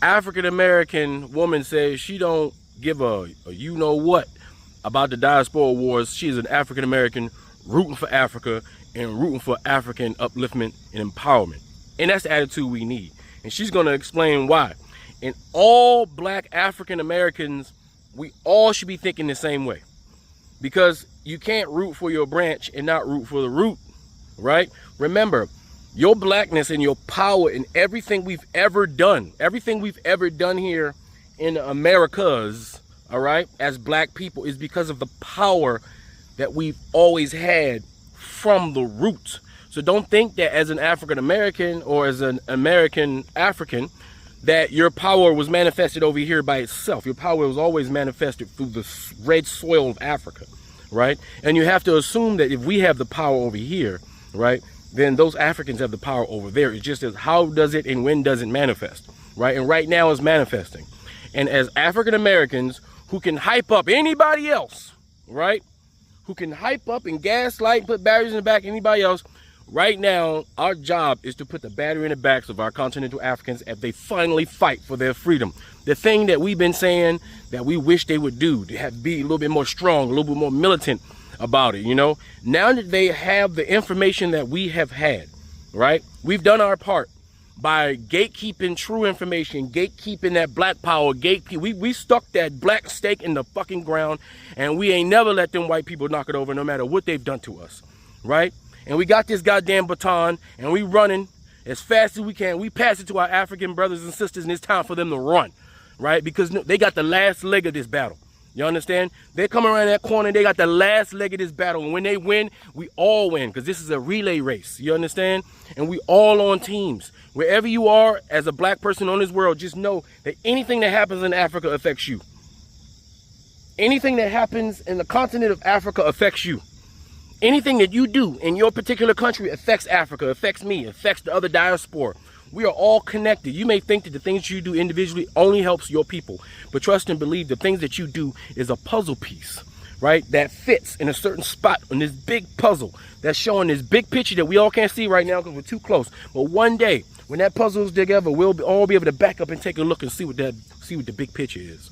African-American woman says she don't give a you know what about the diaspora wars. She's an African-American rooting for Africa and rooting for African upliftment and empowerment. And that's the attitude we need. And she's going to explain why. And all black African-Americans, we all should be thinking the same way. Because you can't root for your branch and not root for the root, right? Remember, your blackness and your power in everything we've ever done here in Americas, all right, as black people, is because of the power that we've always had from the root. So don't think that as an African American or as an American African that your power was manifested over here by itself. Your power was always manifested through the red soil of Africa, right? And you have to assume that if we have the power over here, right, then those Africans have the power over there. It's just as how does it and when does it manifest, right? And right now it's manifesting. And as African Americans who can hype up anybody else, right, who can hype up and gaslight, put batteries in the back of anybody else, right now, our job is to put the battery in the backs of our continental Africans as they finally fight for their freedom. The thing that we've been saying that we wish they would do, to be a little bit more strong, a little bit more militant about it, you know. Now that they have the information that we have had, right, we've done our part by gatekeeping true information, gatekeeping that black power, we stuck that black stake in the fucking ground, and we ain't never let them white people knock it over no matter what they've done to us, right? And we got this goddamn baton, and we running as fast as we can. We pass it to our African brothers and sisters, and it's time for them to run, right? Because they got the last leg of this battle. You understand? They're coming around that corner, and they got the last leg of this battle. And when they win, we all win, because this is a relay race. You understand? And we all on teams. Wherever you are as a black person on this world, just know that anything that happens in Africa affects you. Anything that happens in the continent of Africa affects you. Anything that you do in your particular country affects Africa, affects me, affects the other diaspora. We are all connected. You may think that the things you do individually only helps your people, but trust and believe the things that you do is a puzzle piece, right, that fits in a certain spot on this big puzzle that's showing this big picture that we all can't see right now because we're too close. But one day, when that puzzle's together, we'll all be able to back up and take a look and see what the big picture is.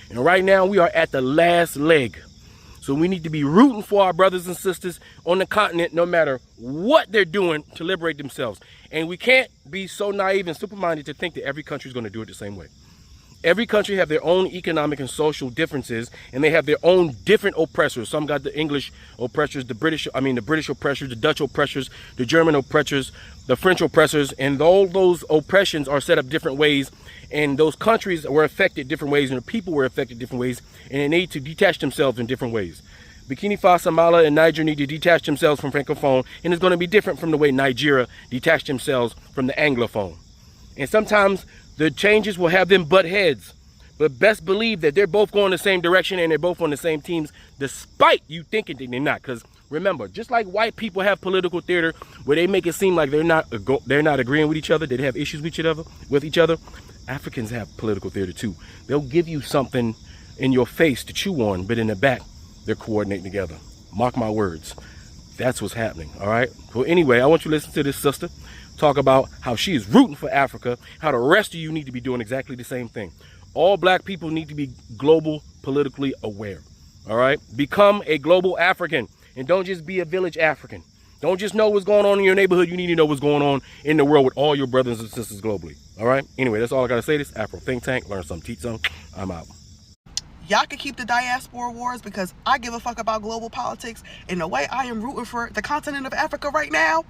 And right now, we are at the last leg. So we need to be rooting for our brothers and sisters on the continent, no matter what they're doing to liberate themselves. And we can't be so naive and super-minded to think that every country is going to do it the same way. Every country have their own economic and social differences, and they have their own different oppressors. Some got the English oppressors, the British oppressors, the Dutch oppressors, the German oppressors, the French oppressors, and all those oppressions are set up different ways, and those countries were affected different ways, and the people were affected different ways, and they need to detach themselves in different ways. Burkina Faso, Mali, and Niger need to detach themselves from Francophone, and it's going to be different from the way Nigeria detached themselves from the Anglophone. And sometimes the changes will have them butt heads, but best believe that they're both going the same direction and they're both on the same teams, despite you thinking that they're not. Because remember, just like white people have political theater where they make it seem like they're not agreeing with each other, they have issues with each other, Africans have political theater too. They'll give you something in your face to chew on, but in the back, they're coordinating together. Mark my words. That's what's happening, all right? Well, anyway, I want you to listen to this sister talk about how she is rooting for Africa, how the rest of you need to be doing exactly the same thing. All black people need to be global politically aware, all right? Become a global African, and don't just be a village African. Don't just know what's going on in your neighborhood. You need to know what's going on in the world with all your brothers and sisters globally, all right? Anyway, that's all I got to say. This Afro Think Tank. Learn something, teach something. I'm out. Y'all can keep the diaspora wars because I give a fuck about global politics, and the way I am rooting for the continent of Africa right now.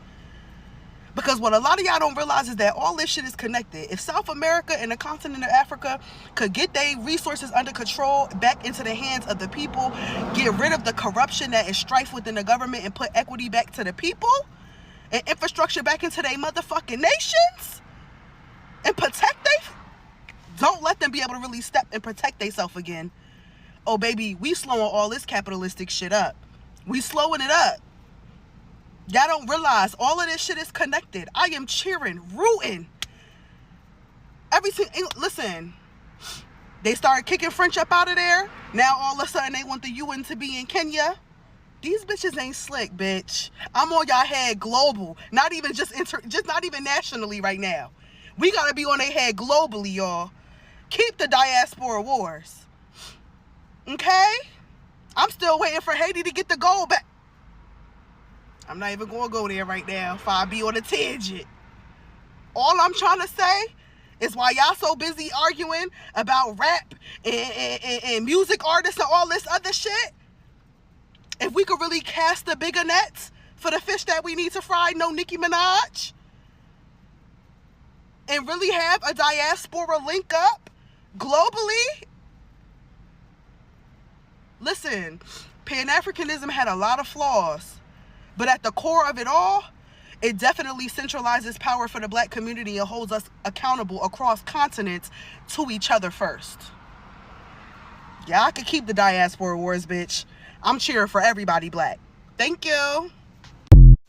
Because what a lot of y'all don't realize is that all this shit is connected. If South America and the continent of Africa could get their resources under control back into the hands of the people, get rid of the corruption that is strife within the government, and put equity back to the people, and infrastructure back into their motherfucking nations, and protect don't let them be able to really step and protect themselves again. Oh, baby, we slowing all this capitalistic shit up. We slowing it up. Y'all don't realize all of this shit is connected. I am cheering, rooting. Everything, listen, they started kicking French up out of there. Now all of a sudden they want the UN to be in Kenya. These bitches ain't slick, bitch. I'm on y'all head global. Not even just not even nationally right now. We gotta be on their head globally, y'all. keep the diaspora wars. Okay? I'm still waiting for Haiti to get the gold back. I'm not even going to go there right now if I be on a tangent. All I'm trying to say is why y'all so busy arguing about rap and music artists and all this other shit, if we could really cast the bigger nets for the fish that we need to fry, no Nicki Minaj, and really have a diaspora link up globally. Listen, Pan-Africanism had a lot of flaws, but at the core of it all, it definitely centralizes power for the black community and holds us accountable across continents to each other first. Yeah, I could keep the diaspora wars, bitch. I'm cheering for everybody black. Thank you.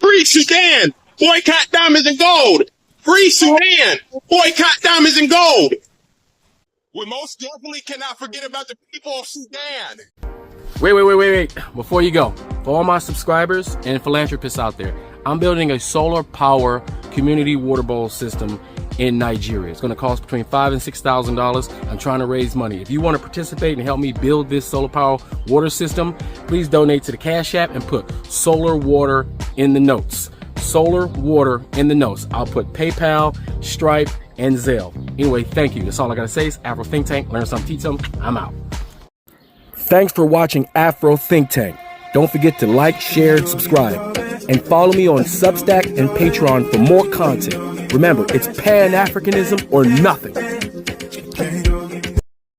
Free Sudan! Boycott diamonds and gold! Free Sudan! Boycott diamonds and gold! We most definitely cannot forget about the people of Sudan. Wait. Before you go, for all my subscribers and philanthropists out there, I'm building a solar power community water bowl system in Nigeria. It's going to cost between $5,000 and $6,000. I'm trying to raise money. If you want to participate and help me build this solar power water system, please donate to the Cash App and put solar water in the notes. Solar water in the notes. I'll put PayPal, Stripe, and Zelle. Anyway, thank you. That's all I got to say. It's Afro Think Tank. Learn something, teach something. I'm out. Thanks for watching Afro Think Tank. Don't forget to like, share, and subscribe. And follow me on Substack and Patreon for more content. Remember, it's Pan-Africanism or nothing.